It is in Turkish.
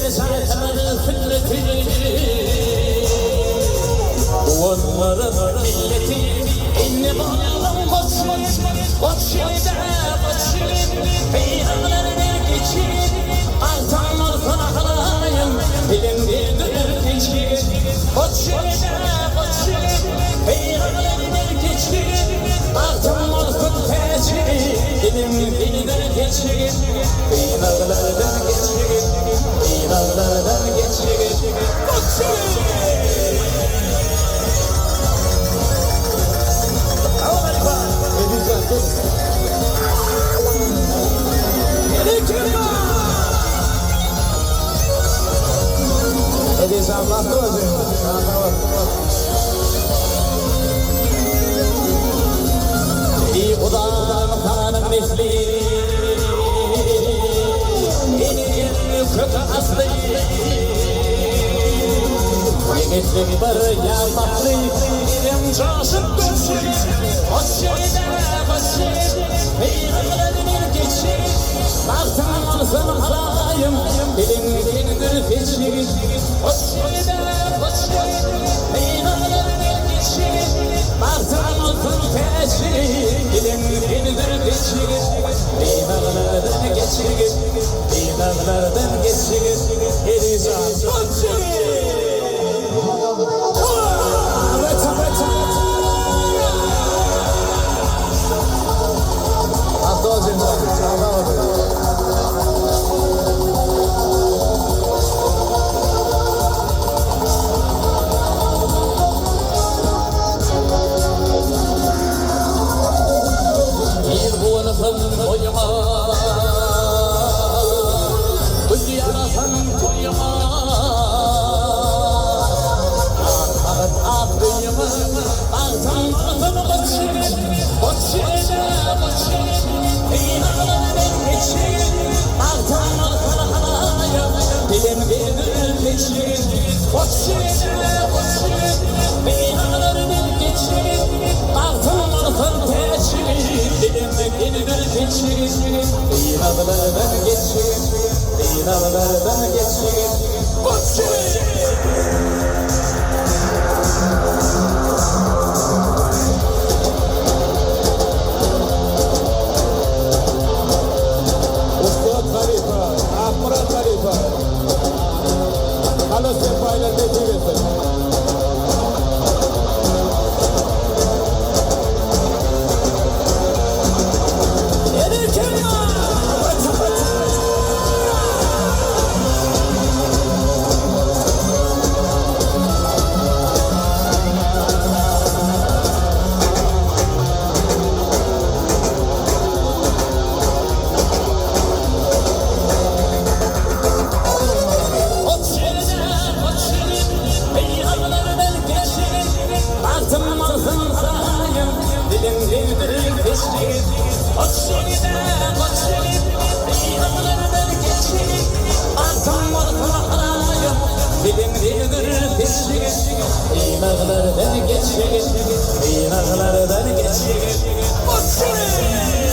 İrşadları fıtratı onların milleti inni bağlam Koçşil'de Peygamberler geçir Artanlar fanahalayım Bilim bildir geçir Koçşil'de Peygamberler geçir Artanlar fıtratı Bilim bildir geçir Peygamberlerden geçir Peygamberlerden geçir Koçşil It is Allah İyi Kudan kanın misli İni kötü aslı Yegitlik bir yapmaklı İlim caşıp dönsün Hoşçayda Peygamberler geçir Martan olsun halayım Bilim dindir geçir Hoşçayda Peygamberler geçir Martan olsun geçir Bilim dindir geçir Peygamberlerden geçir Peygamberlerden geçir Elizan Hoşçayda Peygamberlerden geçir, Peygamberlerden geçir, Koçşil! Ustad Halifa, Ahmurat Halifa, Halı Sefa'yla getirsin. İnanlardan geçir, inanlardan geçir, Koçşil!